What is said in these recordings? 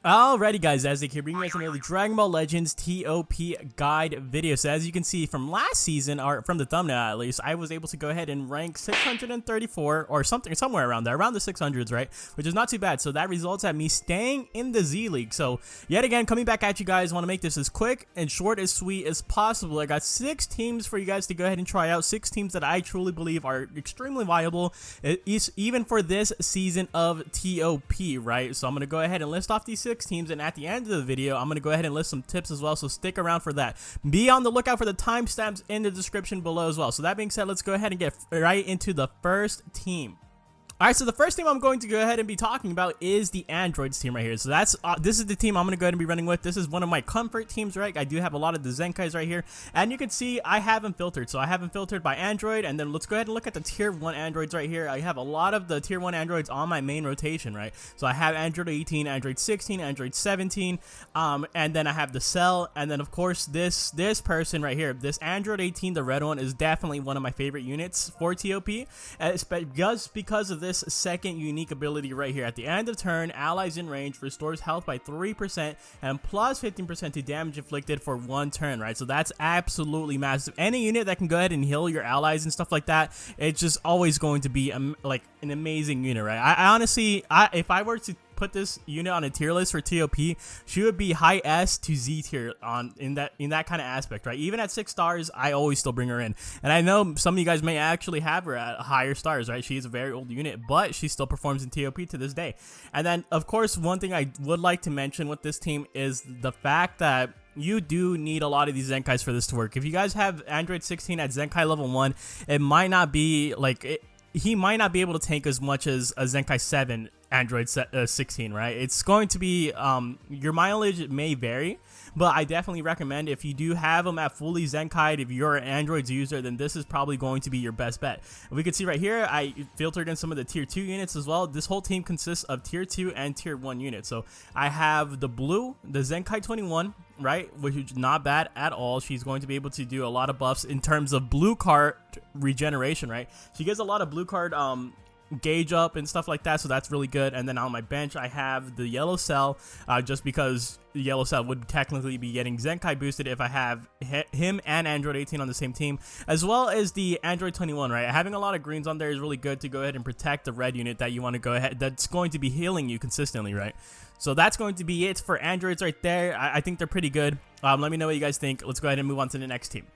Alrighty guys, as they keep bringing us another Dragon Ball Legends TOP guide video. So as you can see from last season, or from the thumbnail at least, I was able to go ahead and rank 634 or something, somewhere around there, around the 600s, right? Which is not too bad. So that results at me staying in the Z League. So yet again, coming back at you guys, want to make this as quick and short as sweet as possible. I got 6 teams for you guys to go ahead and try out. 6 teams that I truly believe are extremely viable, even for this season of TOP, right? So I'm going to go ahead and list off these 6 teams, and at the end of the video I'm going to go ahead and list some tips as well, so stick around for that. Be on the lookout for the timestamps in the description below as well. So that being said, let's go ahead and get right into the first team. Alright, so the first team I'm going to go ahead and be talking about is the Androids team right here. So that's this is the team I'm going to go ahead and be running with. This is one of my comfort teams, right? I do have a lot of the Zenkais right here, and you can see I have them filtered. So I have them filtered by Android, and then let's go ahead and look at the tier 1 Androids right here. I have a lot of the tier 1 Androids on my main rotation, right? So I have Android 18, Android 16, Android 17, and then I have the Cell, and then of course this person right here, this Android 18, the red one, is definitely one of my favorite units for TOP, just because of this second unique ability right here. At the end of turn, allies in range restores health by 3% and plus 15% to damage inflicted for 1 turn, right? So that's absolutely massive. Any unit that can go ahead and heal your allies and stuff like that, it's just always going to be like an amazing unit, right? I honestly, if I were to put this unit on a tier list for TOP, she would be high S to Z tier in that kind of aspect, right? Even at 6 stars, I always still bring her in. And I know some of you guys may actually have her at higher stars, right? She is a very old unit, but she still performs in TOP to this day. And then, of course, one thing I would like to mention with this team is the fact that you do need a lot of these Zenkais for this to work. If you guys have Android 16 at Zenkai level 1, it might not be like he might not be able to tank as much as a Zenkai 7 Android 16, right? It's going to be, your mileage may vary, but I definitely recommend if you do have them at fully Zenkai, if you're an Androids user, then this is probably going to be your best bet. We can see right here, I filtered in some of the tier 2 units as well. This whole team consists of tier 2 and tier 1 units. So I have the blue, the Zenkai 21, right, which is not bad at all. She's going to be able to do a lot of buffs in terms of blue card regeneration, right? She gets a lot of blue card gauge up and stuff like that, so that's really good. And then on my bench I have the yellow Cell, just because the yellow Cell would technically be getting Zenkai boosted if I have him and Android 18 on the same team, as well as the Android 21, right? Having a lot of greens on there is really good to go ahead and protect the red unit that you want to go ahead, that's going to be healing you consistently, right? So that's going to be it for Androids right there. I think they're pretty good. Let me know what you guys think. Let's go ahead and move on to the next team.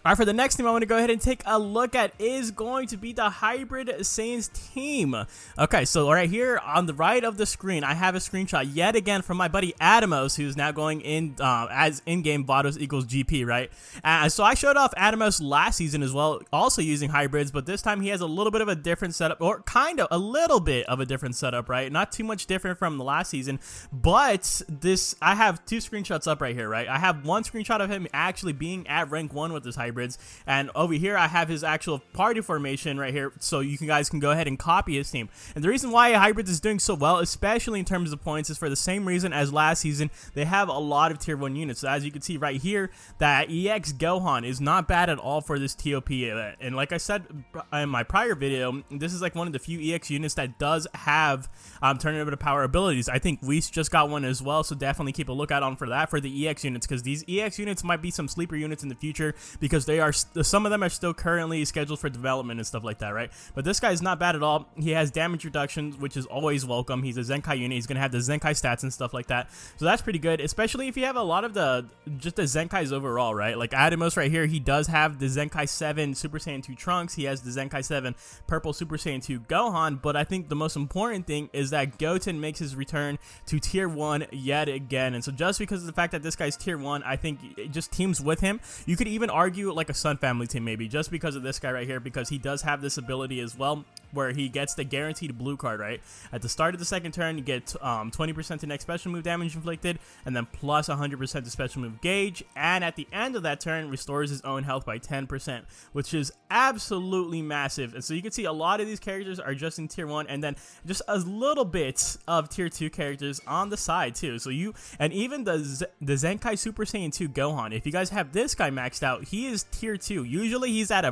Alright, for the next team I want to go ahead and take a look at is going to be the Hybrid Saiyans team. Okay, so right here on the right of the screen, I have a screenshot yet again from my buddy Adamos, who's now going in as in-game Vados equals GP, right? So I showed off Adamos last season as well, also using hybrids, but this time he has a little bit of a different setup, or kind of a little bit of a different setup, right? Not too much different from the last season, but I have 2 screenshots up right here, right? I have one screenshot of him actually being at rank 1 with his hybrids, and over here I have his actual party formation right here, so you guys can go ahead and copy his team. And the reason why hybrids is doing so well, especially in terms of points, is for the same reason as last season. They have a lot of tier 1 units. So as you can see right here, that EX Gohan is not bad at all for this TOP event. And like I said in my prior video, this is like one of the few EX units that does have tournament of power abilities. I think Whis just got one as well, so definitely keep a lookout on for that for the EX units, because these EX units might be some sleeper units in the future, because they are, some of them are still currently scheduled for development and stuff like that, right? But this guy is not bad at all. He has damage reductions, which is always welcome. He's a Zenkai unit. He's going to have the Zenkai stats and stuff like that. So that's pretty good, especially if you have a lot of just the Zenkais overall, right? Like Adamos right here, he does have the Zenkai 7 Super Saiyan 2 Trunks. He has the Zenkai 7 Purple Super Saiyan 2 Gohan, but I think the most important thing is that Goten makes his return to tier 1 yet again. And so just because of the fact that this guy's tier 1, I think it just teams with him. You could even argue like a Sun Family team maybe, just because of this guy right here, because he does have this ability as well, where he gets the guaranteed blue card, right? At the start of the second turn, you get 20% to next special move damage inflicted, and then plus 100% to special move gauge, and at the end of that turn, restores his own health by 10%, which is absolutely massive. And so you can see a lot of these characters are just in tier 1, and then just a little bit of tier 2 characters on the side too. So and even the Zenkai Super Saiyan 2 Gohan, if you guys have this guy maxed out, he is tier 2. Usually he's at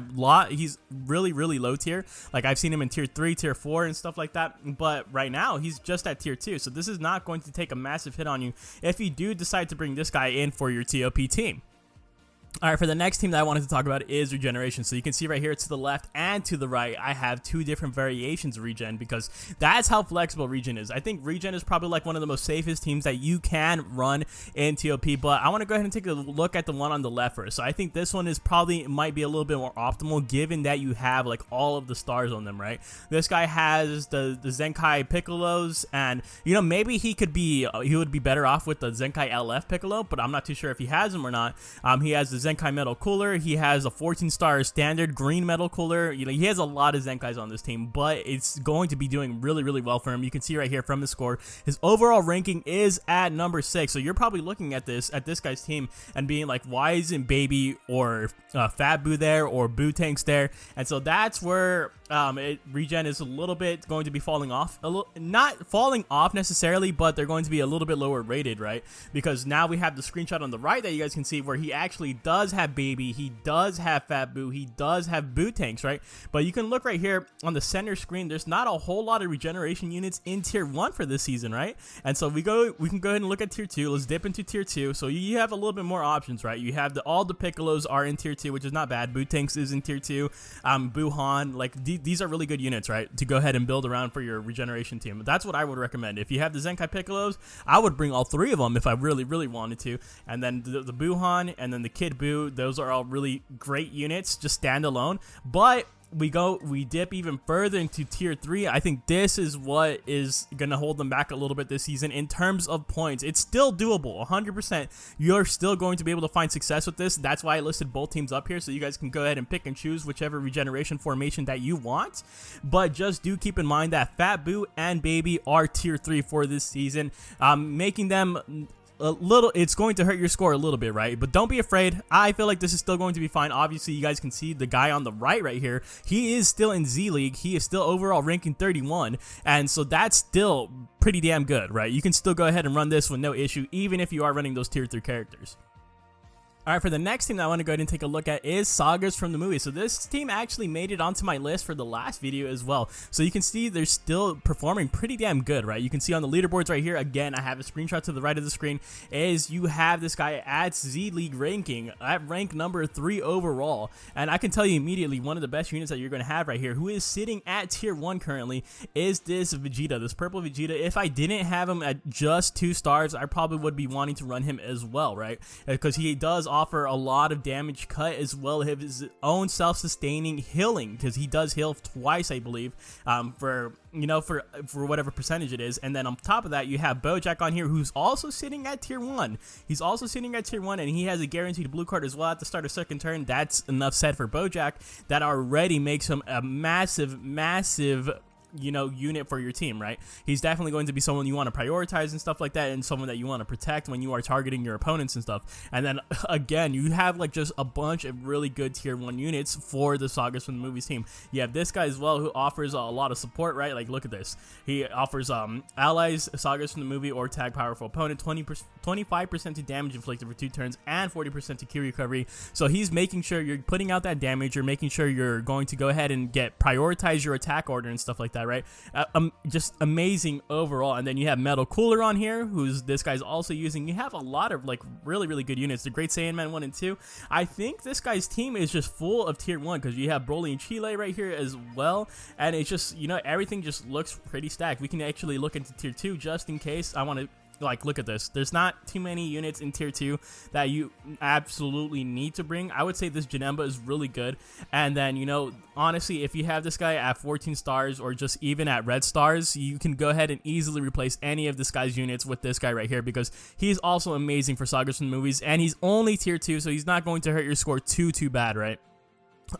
he's really low tier. Like I've seen him in tier 3, tier 4 and stuff like that, but right now he's just at tier 2. So this is not going to take a massive hit on you if you do decide to bring this guy in for your ToP team. Alright, for the next team that I wanted to talk about is Regeneration. So you can see right here to the left and to the right, I have two different variations of Regen because that's how flexible Regen is. I think Regen is probably like one of the most safest teams that you can run in ToP, but I want to go ahead and take a look at the one on the left first. So I think this one is might be a little bit more optimal given that you have like all of the stars on them, right? This guy has the Zenkai Piccolos, and you know, maybe he would be better off with the Zenkai LF Piccolo, but I'm not too sure if he has them or not. He has the Zenkai Metal Cooler. He has a 14-star standard green Metal Cooler. You know, he has a lot of Zenkais on this team, but it's going to be doing really well for him. You can see right here from his score, his overall ranking is at number 6. So you're probably looking at this guy's team and being like, why isn't Baby or Fat Boo there or Boo Tanks there? And so that's where Regen is a little bit going to be falling off. Not falling off necessarily, but they're going to be a little bit lower rated, right? Because now we have the screenshot on the right that you guys can see where he actually does have Baby, he does have Fat Boo, he does have Boo Tanks, right? But you can look right here on the center screen, there's not a whole lot of Regeneration units in tier 1 for this season, right? And so we can go ahead and look at tier 2. Let's dip into tier 2. So you have a little bit more options, right? You have all the Piccolos are in tier 2, which is not bad. Boo Tanks is in tier 2. Boo Han, like these are really good units, right? To go ahead and build around for your Regeneration team. That's what I would recommend. If you have the Zenkai Piccolos, I would bring all 3 of them if I really wanted to. And then the Boo Han and then the Kid Boo, those are all really great units, just standalone. But we dip even further into tier 3. I think this is what is gonna hold them back a little bit this season in terms of points. It's still doable, 100%. You're still going to be able to find success with this. That's why I listed both teams up here, so you guys can go ahead and pick and choose whichever Regeneration formation that you want. But just do keep in mind that Fat Boo and Baby are tier 3 for this season, making them it's going to hurt your score a little bit, right? But don't be afraid. I feel like this is still going to be fine. Obviously, you guys can see the guy on the right here. He is still in Z League. He is still overall ranking 31, and so that's still pretty damn good, right? You can still go ahead and run this with no issue, even if you are running those tier 3 characters. Alright, for the next team that I want to go ahead and take a look at is Sagas from the movie. So this team actually made it onto my list for the last video as well. So you can see they're still performing pretty damn good, right? You can see on the leaderboards right here, again, I have a screenshot to the right of the screen, is you have this guy at Z League ranking, at rank number 3 overall. And I can tell you immediately, one of the best units that you're going to have right here, who is sitting at tier 1 currently, is this Vegeta, this purple Vegeta. If I didn't have him at just 2 stars, I probably would be wanting to run him as well, right? Because he does offer a lot of damage cut as well as his own self-sustaining healing, because he does heal twice, I believe, for whatever percentage it is. And then on top of that, you have Bojack on here, who's also sitting at tier 1. He's also sitting at tier 1, and he has a guaranteed blue card as well at the start of second turn. That's enough said for Bojack. That already makes him a massive unit for your team, right? He's definitely going to be someone you want to prioritize and stuff like that, and someone that you want to protect when you are targeting your opponents and stuff. And then again, you have like just a bunch of really good tier 1 units for the Sagas from the movies team. You have this guy as well, who offers a lot of support, right? Like, look at this. He offers allies, Sagas from the movie, or tag powerful opponent 25% to damage inflicted for 2 turns and 40% to Q recovery. So he's making sure you're putting out that damage. You're making sure you're going to go ahead and prioritize your attack order and stuff like that, right? Just amazing overall. And then you have Metal Cooler on here, who's this guy's also using. You have a lot of like really good units. The Great Saiyan Man 1 and 2. I think this guy's team is just full of tier 1, because you have Broly and Chile right here as well, and it's just, everything just looks pretty stacked. We can actually look into tier 2 just in case I want to. Like, look at this. There's not too many units in tier 2 that you absolutely need to bring. I would say this Janemba is really good. And then, honestly, if you have this guy at 14 stars or just even at red stars, you can go ahead and easily replace any of this guy's units with this guy right here, because he's also amazing for Sagas from the movies, and he's only tier 2, so he's not going to hurt your score too bad, right?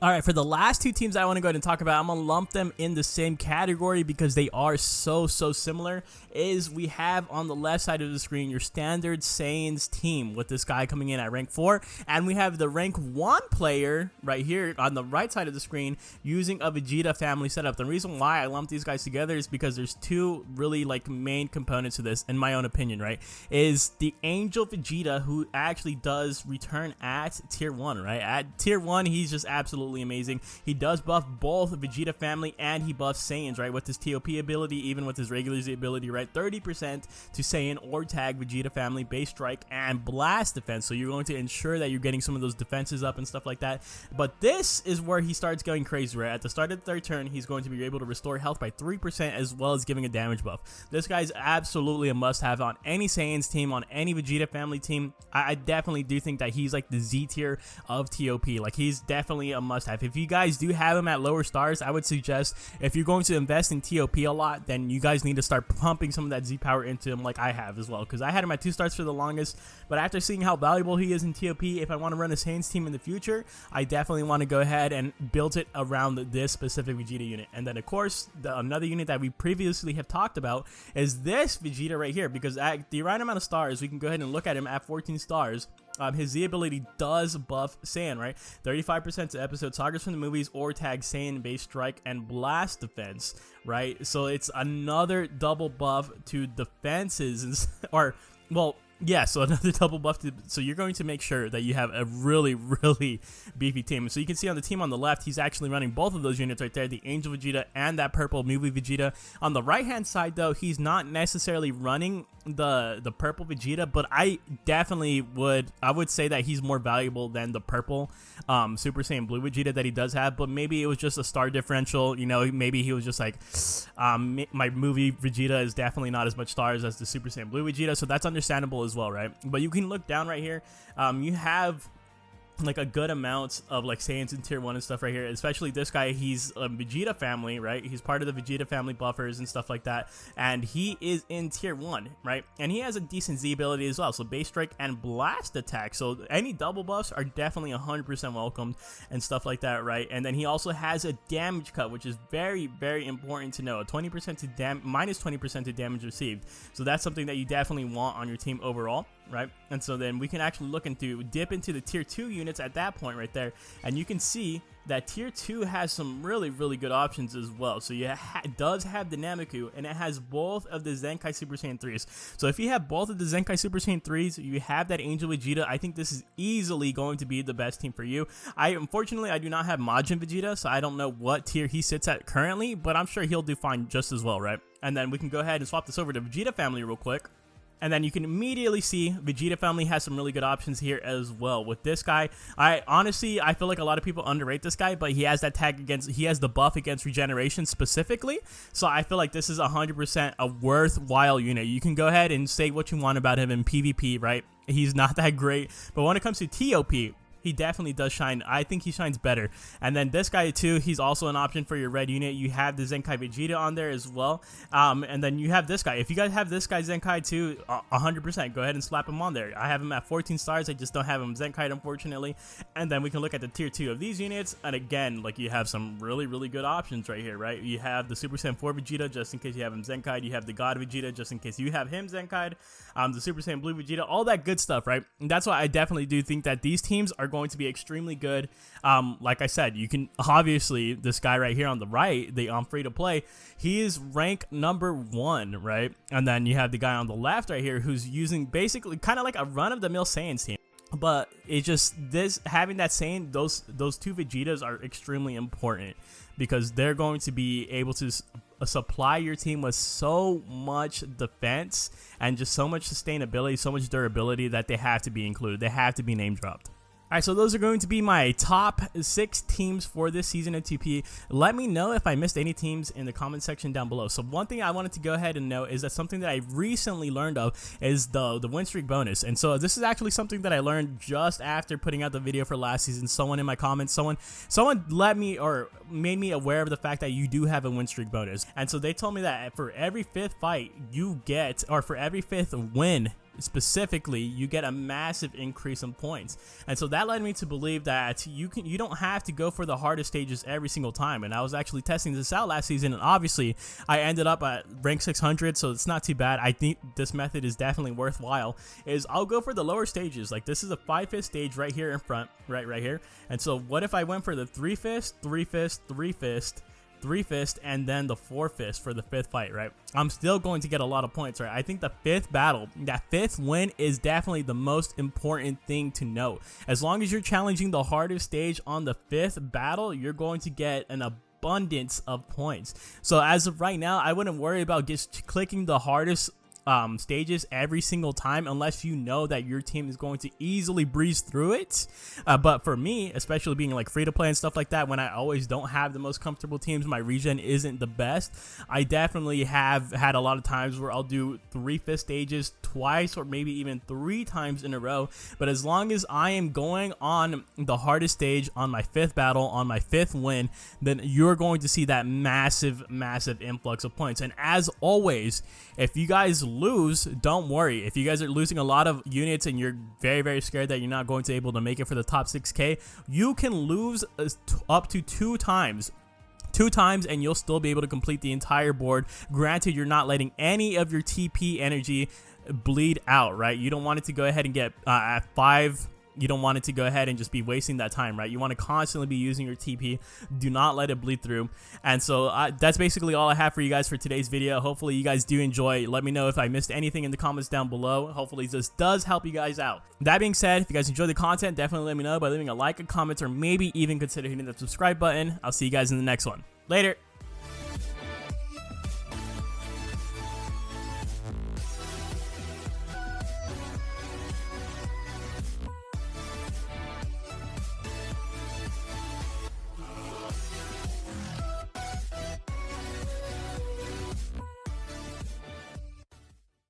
All right, for the last two teams I want to go ahead and talk about, I'm going to lump them in the same category because they are so similar, is we have on the left side of the screen your standard Saiyans team with this guy coming in at rank 4, and we have the rank 1 player right here on the right side of the screen using a Vegeta family setup. The reason why I lump these guys together is because there's two really like main components to this, in my own opinion, right? Is the Angel Vegeta, who actually does return at tier 1, right? At tier 1, he's just absolutely amazing. He does buff both Vegeta family and he buffs Saiyans, right, with his ToP ability, even with his regular Z ability, right? 30% to Saiyan or tag Vegeta family, base strike, and blast defense. So you're going to ensure that you're getting some of those defenses up and stuff like that. But this is where he starts going crazy, right? At the start of the third turn, he's going to be able to restore health by 3% as well as giving a damage buff. This guy's absolutely a must-have on any Saiyans team, on any Vegeta family team. I definitely do think that he's like the Z tier of ToP. Like, he's definitely a must-have. If you guys do have him at lower stars, I would suggest if you're going to invest in ToP a lot, then you guys need to start pumping some of that Z power into him, like I have as well, because I had him at 2 stars for the longest. But after seeing how valuable he is in ToP, if I want to run a Saiyans team in the future, I definitely want to go ahead and build it around this specific Vegeta unit. And then of course, another unit that we previously have talked about is this Vegeta right here, because at the right amount of stars, we can go ahead and look at him at 14 stars. His Z ability does buff Saiyan, right? 35% to episode Sagas from the movies or tag Saiyan base strike and blast defense, right? So it's another double buff to defenses, or, well, yeah, so another double buff so you're going to make sure that you have a really beefy team. So you can see on the team on the left, he's actually running both of those units right there, the Angel Vegeta and that purple movie Vegeta. On the right hand side though, he's not necessarily running the purple Vegeta, but I would say that he's more valuable than the purple Super Saiyan Blue Vegeta that he does have. But maybe it was just a star differential, you know, maybe he was just like, my movie Vegeta is definitely not as much stars as the Super Saiyan Blue Vegeta, so that's understandable as well, right? But you can look down right here, you have like a good amount of like Saiyans in tier 1 and stuff right here, especially this guy. He's a Vegeta family, right? He's part of the Vegeta family buffers and stuff like that, and he is in tier 1, right? And he has a decent Z ability as well, so base strike and blast attack, so any double buffs are definitely 100% welcomed and stuff like that, right? And then he also has a damage cut, which is very important to know, 20% to minus 20% to damage received. So that's something that you definitely want on your team overall, right? And so then we can actually dip into the tier 2 units at that point right there, and you can see that tier 2 has some really good options as well. So it does have the Nameku, and it has both of the Zenkai Super Saiyan 3s. So if you have both of the Zenkai Super Saiyan 3s, you have that Angel Vegeta, I think this is easily going to be the best team for you. Unfortunately, I do not have Majin Vegeta, so I don't know what tier he sits at currently, but I'm sure he'll do fine just as well, right? And then we can go ahead and swap this over to Vegeta family real quick. And then you can immediately see Vegeta family has some really good options here as well. With this guy, I feel like a lot of people underrate this guy, but he has that tag against, he has the buff against regeneration specifically. So I feel like this is 100% a worthwhile unit. You can go ahead and say what you want about him in PvP, right? He's not that great, but when it comes to ToP, he definitely does shine. I think he shines better. And then this guy too, he's also an option for your red unit. You have the Zenkai Vegeta on there as well. And then you have this guy. If you guys have this guy Zenkai too, 100%, go ahead and slap him on there. I have him at 14 stars. I just don't have him Zenkai, unfortunately. And then we can look at the tier 2 of these units. And again, like, you have some really good options right here, right? You have the Super Saiyan 4 Vegeta, just in case you have him Zenkai. You have the God Vegeta, just in case you have him Zenkai. The Super Saiyan Blue Vegeta, all that good stuff, right? And that's why I definitely do think that these teams are going to be extremely good. Like I said, you can obviously, this guy right here on the right, the free to play, he is rank number 1, right? And then you have the guy on the left right here who's using basically kind of like a run-of-the-mill Saiyans team. But it's just this, having that Saiyan, those two Vegetas are extremely important because they're going to be able to supply your team with so much defense and just so much sustainability, so much durability that they have to be included. They have to be name dropped. Alright, so those are going to be my top 6 teams for this season of ToP. Let me know if I missed any teams in the comment section down below. So one thing I wanted to go ahead and note is that something that I recently learned of is the win streak bonus. And so this is actually something that I learned just after putting out the video for last season. Someone in my comments, someone let me or made me aware of the fact that you do have a win streak bonus. And so they told me that for every 5th fight you get, or for every 5th win specifically, you get a massive increase in points. And so that led me to believe that you don't have to go for the hardest stages every single time. And I was actually testing this out last season, and obviously I ended up at rank 600, so it's not too bad. I think this method is definitely worthwhile. I'll go for the lower stages. Like, this is a 5-fist stage right here in front, right here. And so what if I went for the 3-fist, 3-fist, 3-fist, 3-fist, and then the 4-fist for the 5th fight, right? I'm still going to get a lot of points, right? I think the 5th battle, that 5th win, is definitely the most important thing to note. As long as you're challenging the hardest stage on the 5th battle, you're going to get an abundance of points. So as of right now, I wouldn't worry about just clicking the hardest stages every single time unless you know that your team is going to easily breeze through it. But for me, especially being like free to play and stuff like that, when I always don't have the most comfortable teams, my regen isn't the best, I definitely have had a lot of times where I'll do 3-fist stages twice or maybe even 3 times in a row. But as long as I am going on the hardest stage on my 5th battle, on my 5th win, then you're going to see that massive influx of points. And as always, if you guys lose, don't worry. If you guys are losing a lot of units and you're very scared that you're not going to be able to make it for the top 6k, you can lose up to 2 times, and you'll still be able to complete the entire board. Granted, you're not letting any of your TP energy bleed out, right? You don't want it to go ahead and get at 5. You don't want it to go ahead and just be wasting that time, right? You want to constantly be using your TP. Do not let it bleed through. And so that's basically all I have for you guys for today's video. Hopefully you guys do enjoy. Let me know if I missed anything in the comments down below. Hopefully this does help you guys out. That being said, if you guys enjoy the content, definitely let me know by leaving a like, a comment, or maybe even consider hitting the subscribe button. I'll see you guys in the next one. Later.